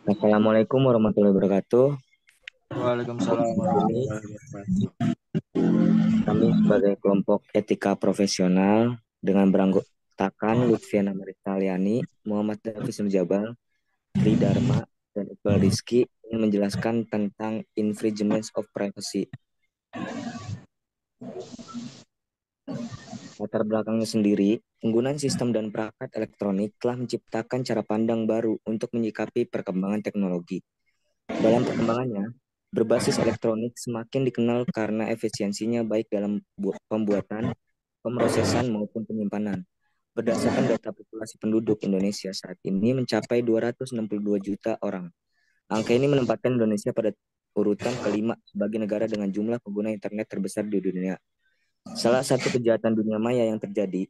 Assalamualaikum warahmatullahi wabarakatuh. Waalaikumsalam Ini warahmatullahi wabarakatuh. kami sebagai kelompok etika profesional dengan beranggotakan Lutfiana Maritaliani, Muhammad Hafiz Nurjabal, Tri Dharma, dan Iqbal Rizky ingin menjelaskan tentang infringements of privacy. Latar belakangnya sendiri, penggunaan sistem dan perangkat elektronik telah menciptakan cara pandang baru untuk menyikapi perkembangan teknologi. Dalam perkembangannya, berbasis elektronik semakin dikenal karena efisiensinya baik dalam pembuatan, pemrosesan maupun penyimpanan. Berdasarkan data populasi penduduk Indonesia saat ini mencapai 262 juta orang. Angka ini menempatkan Indonesia pada urutan kelima sebagai negara dengan jumlah pengguna internet terbesar di dunia. Salah satu kejahatan dunia maya yang terjadi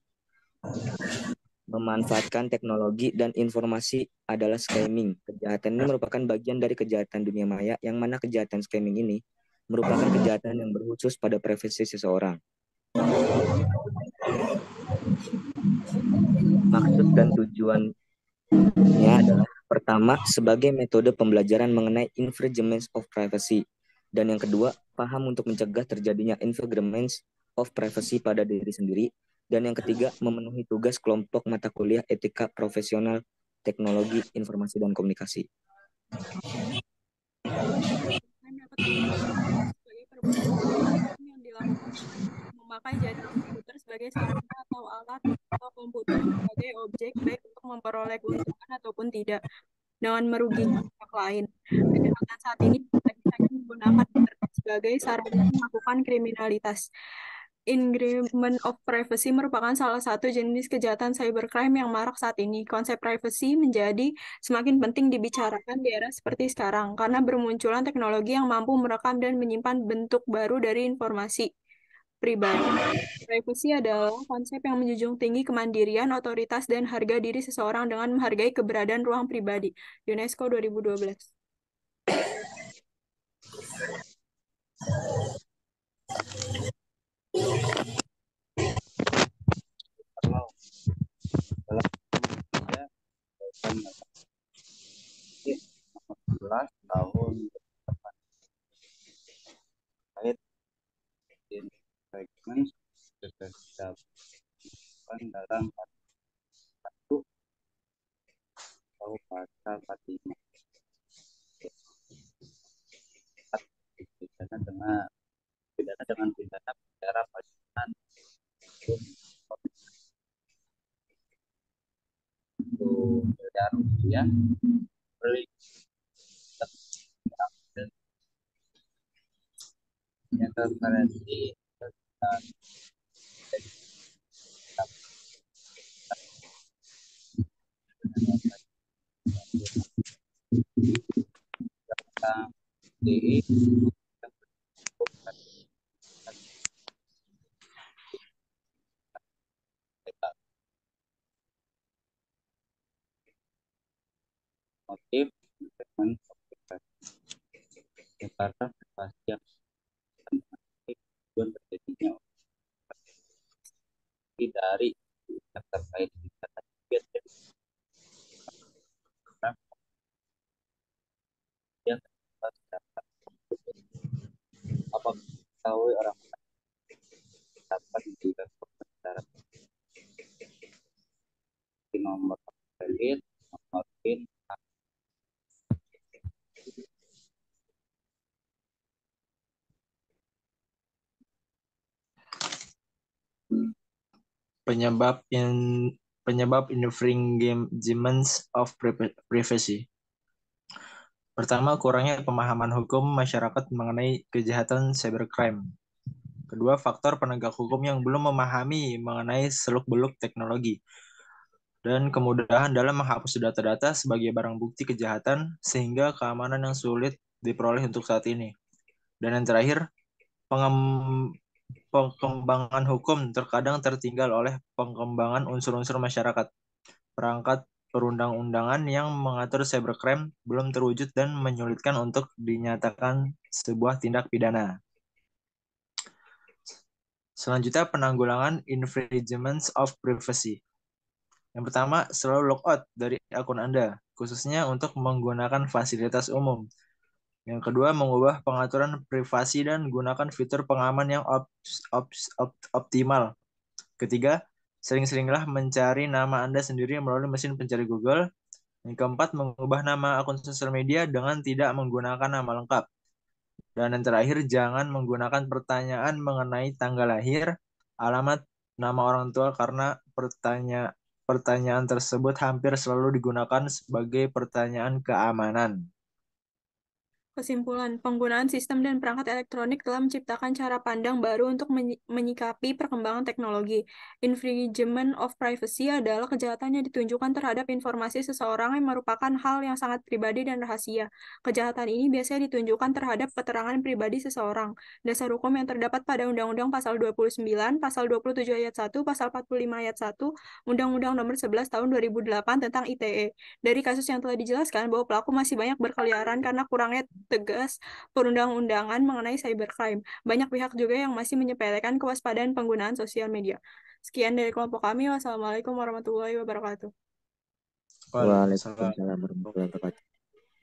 memanfaatkan teknologi dan informasi adalah scamming. Kejahatan ini merupakan bagian dari kejahatan dunia maya, yang mana kejahatan scamming ini merupakan kejahatan yang berkhusus pada privasi seseorang. Maksud dan tujuannya adalah pertama, sebagai metode pembelajaran mengenai infringements of privacy, dan yang kedua, paham untuk mencegah terjadinya infringements of privacy pada diri sendiri, dan yang ketiga, memenuhi tugas kelompok mata kuliah etika profesional teknologi informasi dan komunikasi. Sebagai perbuatan yang dilakukan memakai jaringan komputer sebagai sarana atau alat atau komputer sebagai objek baik untuk memperoleh keuntungan ataupun tidak dengan merugikan pihak lain. Kejahatan saat ini lagi hanya menggunakan internet sebagai sarana melakukan kriminalitas. Infringement of privacy merupakan salah satu jenis kejahatan cybercrime yang marak saat ini. Konsep privacy menjadi semakin penting dibicarakan di era seperti sekarang karena bermunculan teknologi yang mampu merekam dan menyimpan bentuk baru dari informasi pribadi. Privacy adalah konsep yang menjunjung tinggi kemandirian, otoritas, dan harga diri seseorang dengan menghargai keberadaan ruang pribadi. UNESCO 2012. Kalau dalam Indonesia nomor 11 tahun terkait infringement sudah dilakukan dalam satu atau pasal 45 pidana dengan pidana penjara paling miliar rupiah yang terkarensi DI motif karena privasi yang tujuan terjadinya dari yang terkait dengan yang apa tahu orang dapat diberikan secara di nomor kredit, nomor PIN, penyebab infringements of privacy. Pertama, kurangnya pemahaman hukum masyarakat mengenai kejahatan cybercrime. Kedua, faktor penegak hukum yang belum memahami mengenai seluk-beluk teknologi dan kemudahan dalam menghapus data-data sebagai barang bukti kejahatan sehingga keamanan yang sulit diperoleh untuk saat ini. Dan yang terakhir, pengembangan hukum terkadang tertinggal oleh pengembangan unsur-unsur masyarakat. Perangkat perundang-undangan yang mengatur cybercrime belum terwujud dan menyulitkan untuk dinyatakan sebuah tindak pidana. Selanjutnya, penanggulangan infringements of privacy. Yang pertama, selalu logout dari akun Anda, khususnya untuk menggunakan fasilitas umum. Yang kedua, mengubah pengaturan privasi dan gunakan fitur pengaman yang optimal. Ketiga, sering-seringlah mencari nama Anda sendiri melalui mesin pencari Google. Yang keempat, mengubah nama akun sosial media dengan tidak menggunakan nama lengkap. Dan yang terakhir, jangan menggunakan pertanyaan mengenai tanggal lahir, alamat, nama orang tua karena pertanyaan tersebut hampir selalu digunakan sebagai pertanyaan keamanan. Kesimpulan, penggunaan sistem dan perangkat elektronik telah menciptakan cara pandang baru untuk menyikapi perkembangan teknologi. Infringement of privacy adalah kejahatan yang ditunjukkan terhadap informasi seseorang yang merupakan hal yang sangat pribadi dan rahasia. Kejahatan ini biasanya ditunjukkan terhadap keterangan pribadi seseorang. Dasar hukum yang terdapat pada Undang-Undang Pasal 29, Pasal 27 Ayat 1, Pasal 45 Ayat 1, Undang-Undang Nomor 11 Tahun 2008 tentang ITE. Dari kasus yang telah dijelaskan bahwa pelaku masih banyak berkeliaran karena kurangnya tegas perundang-undangan mengenai cybercrime. Banyak pihak juga yang masih menyepelekan kewaspadaan penggunaan sosial media. Sekian dari kelompok kami. Wassalamualaikum warahmatullahi wabarakatuh. Waalaikumsalam warahmatullahi wabarakatuh.